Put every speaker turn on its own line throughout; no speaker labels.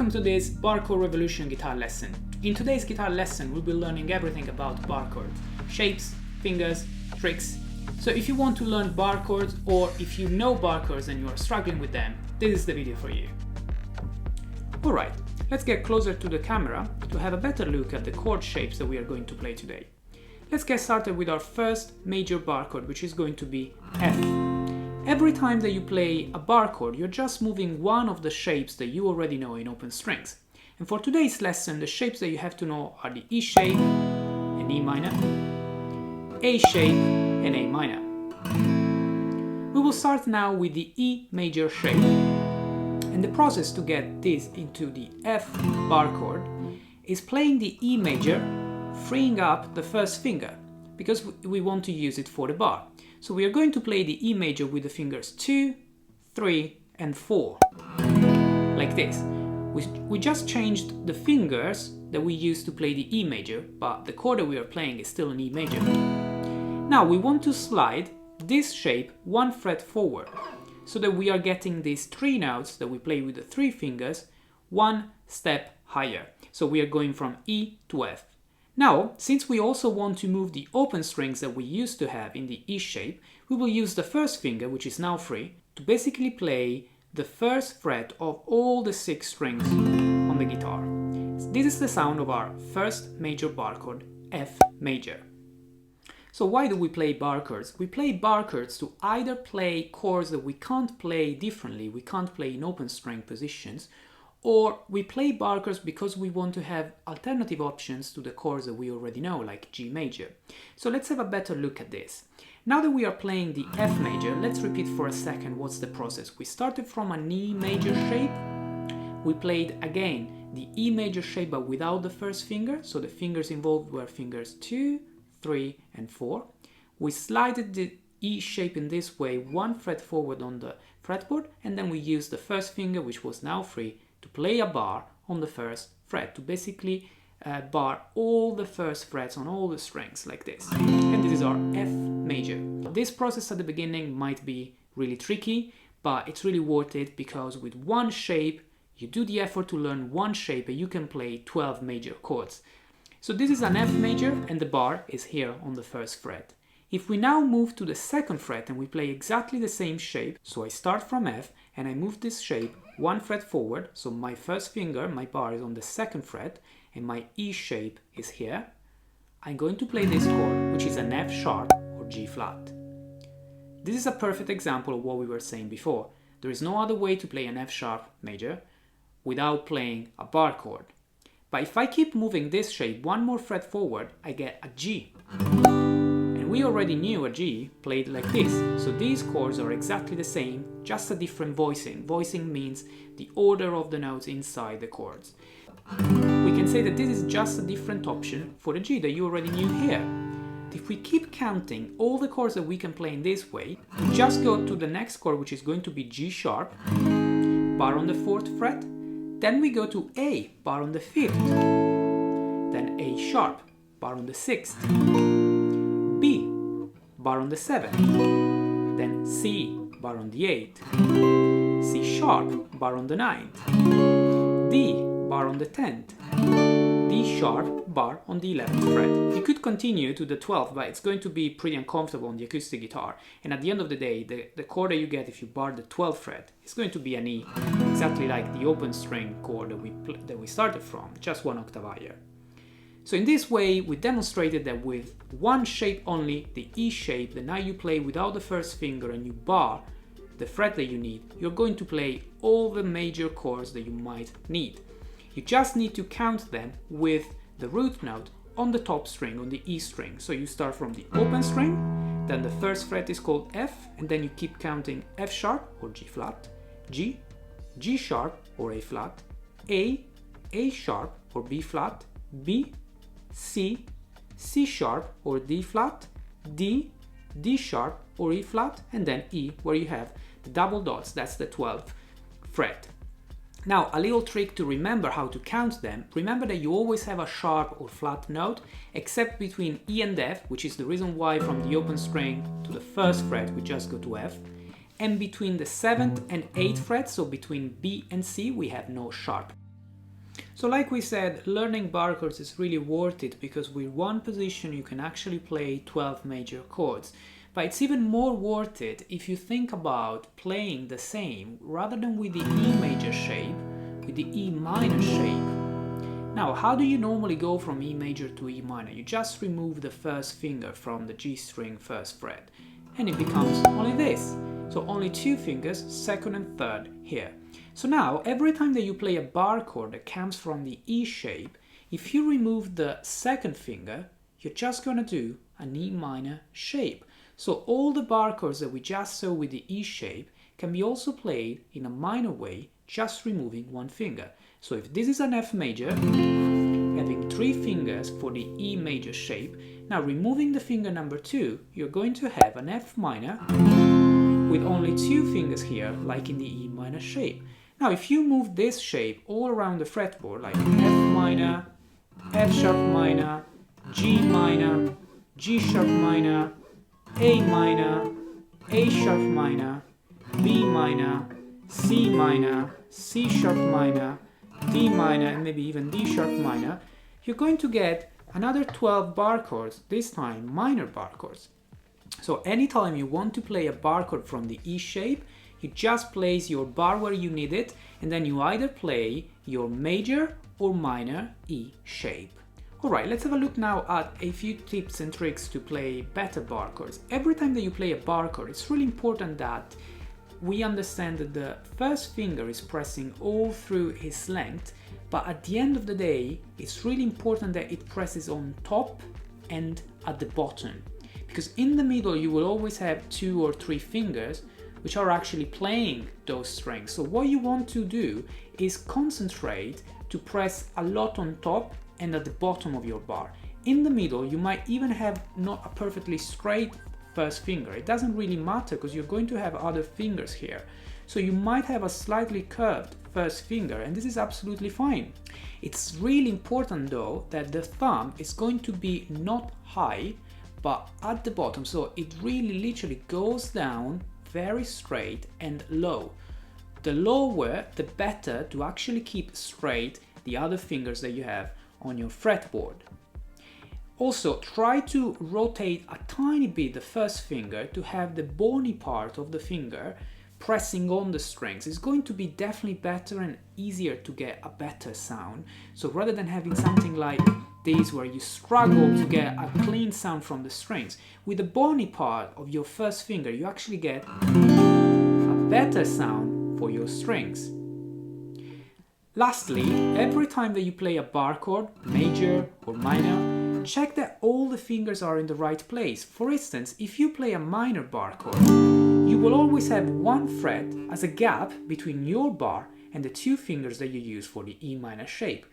Welcome to this Barre Chord Revolution guitar lesson. In today's guitar lesson, we'll be learning everything about bar chords, shapes, fingers, tricks. So if you want to learn bar chords, or if you know bar chords and you are struggling with them, this is the video for you. Alright, let's get closer to the camera to have a better look at the chord shapes that we are going to play today. Let's get started with our first major bar chord, which is going to be F. Every time that you play a bar chord, you're just moving one of the shapes that you already know in open strings. And for today's lesson, the shapes that you have to know are the E shape and E minor, A shape and A minor. We will start now with the E major shape. And the process to get this into the F bar chord is playing the E major, freeing up the first finger, because we want to use it for the bar. So we are going to play the E major with the fingers 2, 3 and 4, like this. We just changed the fingers that we used to play the E major, but the chord that we are playing is still an E major. Now we want to slide this shape one fret forward, so that we are getting these three notes that we play with the three fingers one step higher. So we are going from E to F. Now, since we also want to move the open strings that we used to have in the E shape, we will use the first finger, which is now free, to basically play the first fret of all the 6 strings on the guitar. This is the sound of our first major bar chord, F major. So why do we play bar chords? We play bar chords to either play chords that we can't play differently, we can't play in open string positions, or we play bar chords because we want to have alternative options to the chords that we already know, like G major. So let's have a better look at this. Now that we are playing the F major, let's repeat for a second what's the process. We started from an E major shape. We played again the E major shape but without the first finger. So the fingers involved were fingers 2, 3 and 4. We slided the E shape in this way, one fret forward on the fretboard, and then we used the first finger, which was now free, to play a bar on the first fret, to basically bar all the first frets on all the strings like this. And this is our F major. This process at the beginning might be really tricky, but it's really worth it, because with one shape, you do the effort to learn one shape and you can play 12 major chords. So this is an F major and the bar is here on the first fret. If we now move to the second fret and we play exactly the same shape, so I start from F and I move this shape one fret forward, so my first finger, my bar, is on the second fret and my E shape is here, I'm going to play this chord, which is an F sharp or G flat. This is a perfect example of what we were saying before. There is no other way to play an F sharp major without playing a bar chord. But if I keep moving this shape one more fret forward, I get a G. We already knew a G played like this, so these chords are exactly the same, just a different voicing. Voicing means the order of the notes inside the chords. We can say that this is just a different option for the G that you already knew here. If we keep counting all the chords that we can play in this way, we just go to the next chord, which is going to be G sharp, bar on the 4th fret, then we go to A, bar on the 5th, then A sharp, bar on the 6th, B, bar on the 7th, then C, bar on the 8th, C sharp, bar on the 9th, D, bar on the 10th, D sharp, bar on the 11th fret. You could continue to the 12th, but it's going to be pretty uncomfortable on the acoustic guitar, and at the end of the day, the chord that you get if you bar the 12th fret is going to be an E, exactly like the open string chord that we started from, just one octave higher. So in this way, we demonstrated that with one shape only, the E shape, that now you play without the first finger and you bar the fret that you need, you're going to play all the major chords that you might need. You just need to count them with the root note on the top string, on the E string. So you start from the open string, then the first fret is called F, and then you keep counting F sharp or G flat, G, G sharp or A flat, A sharp or B flat, B, C, C sharp or D flat, D, D sharp or E flat, and then E, where you have the double dots, that's the 12th fret. Now, a little trick to remember how to count them. Remember that you always have a sharp or flat note, except between E and F, which is the reason why from the open string to the first fret we just go to F, and between the 7th and 8th fret, so between B and C, we have no sharp. So like we said, learning bar chords is really worth it because with one position you can actually play 12 major chords. But it's even more worth it if you think about playing the same rather than with the E major shape, with the E minor shape. Now, how do you normally go from E major to E minor? You just remove the first finger from the G string first fret and it becomes only this. So only two fingers, second and third here. So now, every time that you play a bar chord that comes from the E shape, if you remove the second finger, you're just going to do an E minor shape. So all the bar chords that we just saw with the E shape can be also played in a minor way, just removing one finger. So if this is an F major, having three fingers for the E major shape, now removing the finger number 2, you're going to have an F minor with only two fingers here, like in the E minor shape. Now if you move this shape all around the fretboard, like F minor, F sharp minor, G minor, G sharp minor, A minor, A sharp minor, B minor, C minor, C sharp minor, D minor, and maybe even D sharp minor, you're going to get another 12 bar chords, this time minor bar chords. So anytime you want to play a bar chord from the E shape, you just place your bar where you need it, and then you either play your major or minor E shape. Alright, let's have a look now at a few tips and tricks to play better bar chords. Every time that you play a bar chord, it's really important that we understand that the first finger is pressing all through his length, but at the end of the day, it's really important that it presses on top and at the bottom. Because in the middle, you will always have 2 or 3 fingers which are actually playing those strings. So what you want to do is concentrate to press a lot on top and at the bottom of your bar. In the middle, you might even have not a perfectly straight first finger. It doesn't really matter because you're going to have other fingers here. So you might have a slightly curved first finger, and this is absolutely fine. It's really important though that the thumb is going to be not high, but at the bottom. So it really literally goes down very straight and low. The lower, the better to actually keep straight the other fingers that you have on your fretboard. Also, try to rotate a tiny bit the first finger to have the bony part of the finger pressing on the strings. It's going to be definitely better and easier to get a better sound. So rather than having something like this where you struggle to get a clean sound from the strings, with the bony part of your first finger you actually get a better sound for your strings. Lastly, every time that you play a bar chord, major or minor, check that all the fingers are in the right place. For instance, if you play a minor bar chord, you will always have one fret as a gap between your bar and the 2 fingers that you use for the E minor shape.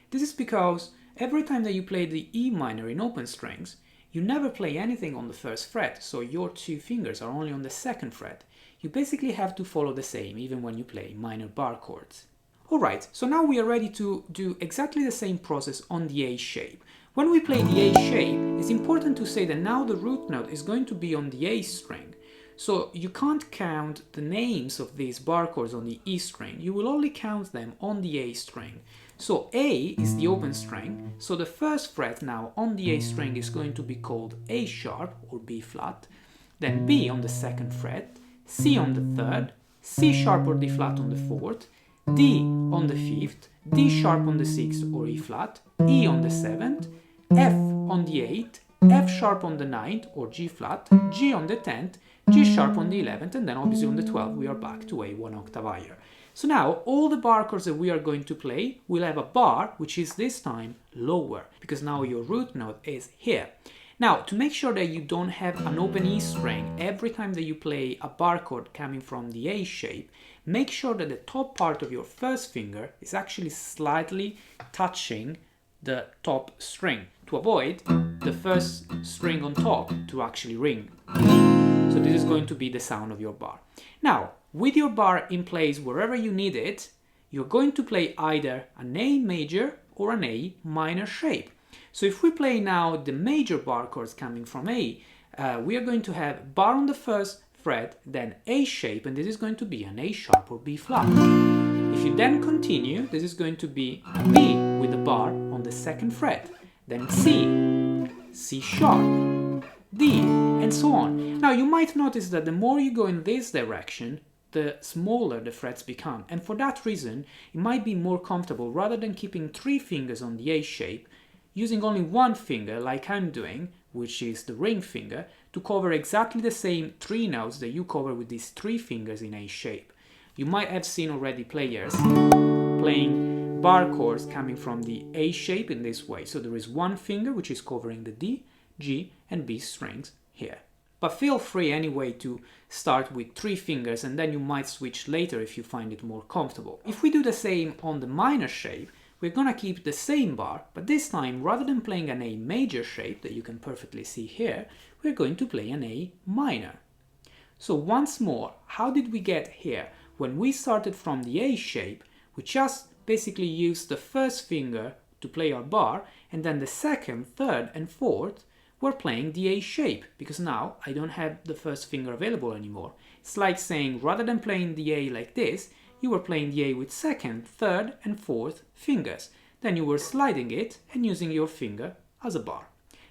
This is because every time that you play the E minor in open strings, you never play anything on the first fret, so your 2 fingers are only on the 2nd fret. You basically have to follow the same even when you play minor bar chords. Alright, so now we are ready to do exactly the same process on the A shape. When we play the A shape, it's important to say that now the root note is going to be on the A string. So you can't count the names of these bar chords on the E string, you will only count them on the A string. So A is the open string, so the first fret now on the A string is going to be called A sharp or B flat, then B on the 2nd fret, C on the 3rd, C sharp or D flat on the 4th, D on the 5th, D sharp on the 6th or E flat, E on the 7th, F on the 8th, F sharp on the 9th or G flat, G on the 10th, G sharp on the 11th, and then obviously on the 12th we are back to A 1 octave higher. So now all the bar chords that we are going to play will have a bar which is this time lower, because now your root note is here. Now, to make sure that you don't have an open E string every time that you play a bar chord coming from the A shape, make sure that the top part of your first finger is actually slightly touching the top string to avoid the first string on top to actually ring. So this is going to be the sound of your bar. Now, with your bar in place wherever you need it, you're going to play either an A major or an A minor shape. So if we play now the major bar chords coming from A, we are going to have bar on the first fret, then A shape, and this is going to be an A sharp or B flat. If if you then continue, this is going to be a B with the bar on the second fret, then C, C sharp, D, and so on. Now you might notice that the more you go in this direction, the smaller the frets become, and for that reason it might be more comfortable, rather than keeping 3 fingers on the A shape, using only 1 finger like I'm doing, which is the ring finger, to cover exactly the same 3 notes that you cover with these 3 fingers in A shape. You might have seen already players playing bar chords coming from the A shape in this way. So there is 1 finger which is covering the D, G and B strings here. But feel free anyway to start with 3 fingers, and then you might switch later if you find it more comfortable. If we do the same on the minor shape, we're gonna keep the same bar, but this time rather than playing an A major shape that you can perfectly see here, we're going to play an A minor. So once more, how did we get here? When we started from the A shape, we just basically used the first finger to play our bar, and then the second, third and fourth were playing the A shape, because now I don't have the first finger available anymore. It's like saying rather than playing the A like this, you were playing the A with second, third and fourth fingers. Then you were sliding it and using your finger as a bar.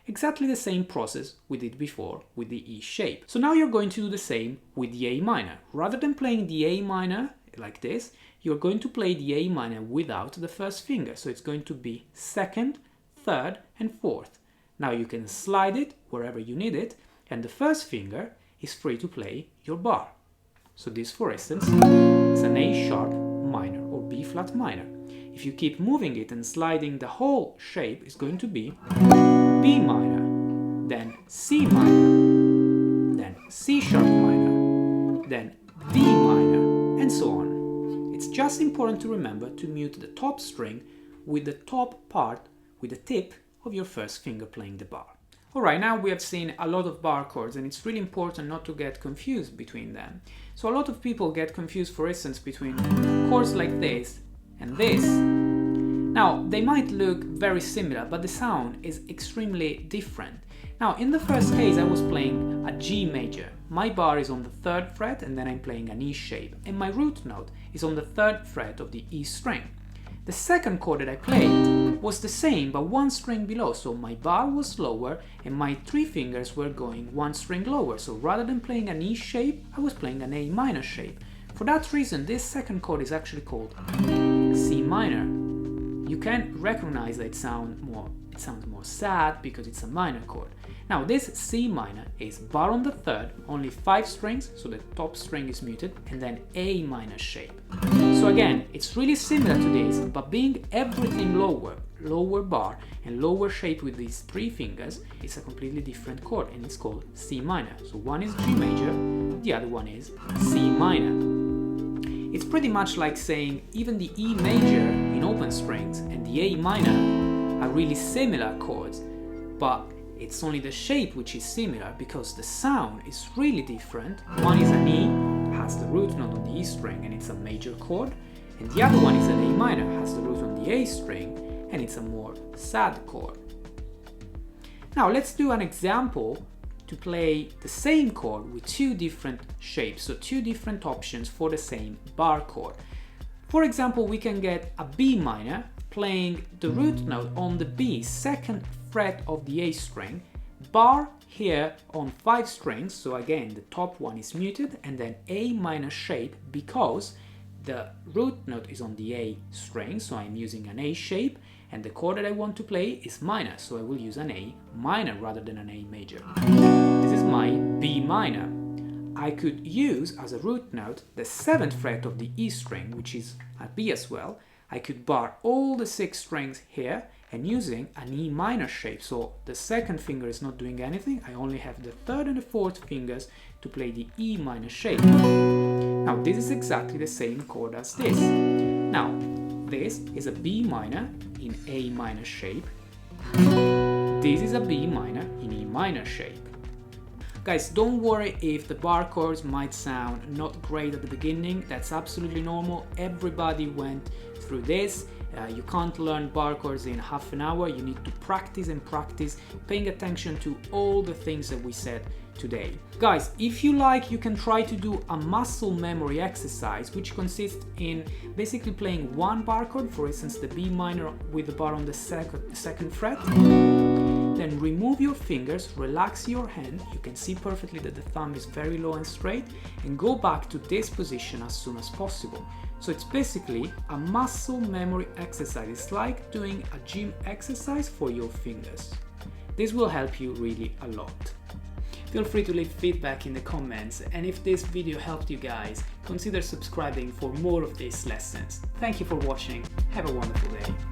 Exactly the same process we did before with the E shape. So now you're going to do the same with the A minor. Rather than playing the A minor like this, you're going to play the A minor without the first finger. So it's going to be second, third and fourth. Now you can slide it wherever you need it, and the first finger is free to play your bar. So this, for instance, is an A sharp minor or B flat minor. If you keep moving it and sliding, the whole shape is going to be B minor, then C minor, then C sharp minor, then D minor, and so on. It's just important to remember to mute the top string with the top part, with the tip of your first finger playing the bar. Alright, now we have seen a lot of bar chords, and it's really important not to get confused between them. So a lot of people get confused, for instance, between chords like this and this. Now, they might look very similar, but the sound is extremely different. Now, in the first case, I was playing a G major. My bar is on the 3rd fret, and then I'm playing an E shape, and my root note is on the 3rd fret of the E string. The second chord that I played was the same, but 1 string below, so my bar was lower and my 3 fingers were going 1 string lower. So rather than playing an E shape, I was playing an A minor shape. For that reason, this second chord is actually called C minor. You can recognize that it sounds more sad because it's a minor chord. Now this C minor is bar on the 3rd, only 5 strings, so the top string is muted, and then A minor shape. So again, it's really similar to this, but being everything lower bar and lower shape with these 3 fingers, it's a completely different chord, and it's called C minor. So one is G major, the other one is C minor. It's pretty much like saying even the E major in open strings and the A minor are really similar chords, but it's only the shape which is similar because the sound is really different. One is an E, has the root note on the E string and it's a major chord, and the other one is an A minor, has the root on the A string and it's a more sad chord. Now let's do an example to play the same chord with 2 different shapes, so 2 different options for the same bar chord. For example, we can get a B minor playing the root note on the B 2nd fret of the A string, bar here on 5 strings, so again the top one is muted, and then A minor shape because the root note is on the A string, so I'm using an A shape, and the chord that I want to play is minor, so I will use an A minor rather than an A major. This is my B minor. I could use as a root note the 7th fret of the E string, which is a B as well. I could bar all the 6 strings here and using an E minor shape, so the 2nd finger is not doing anything, I only have the 3rd and the 4th fingers to play the E minor shape. Now this is exactly the same chord as this. Now this is a B minor in A minor shape, this is a B minor in E minor shape. Guys, don't worry if the bar chords might sound not great at the beginning, that's absolutely normal, everybody went through this, You can't learn bar chords in half an hour. You need to practice and practice, paying attention to all the things that we said today. Guys, if you like, you can try to do a muscle memory exercise, which consists in basically playing one bar chord, for instance the B minor with the bar on the second fret. Then remove your fingers, relax your hand, you can see perfectly that the thumb is very low and straight, and go back to this position as soon as possible. So it's basically a muscle memory exercise. It's like doing a gym exercise for your fingers. This will help you really a lot. Feel free to leave feedback in the comments, and if this video helped you guys, consider subscribing for more of these lessons. Thank you for watching, have a wonderful day.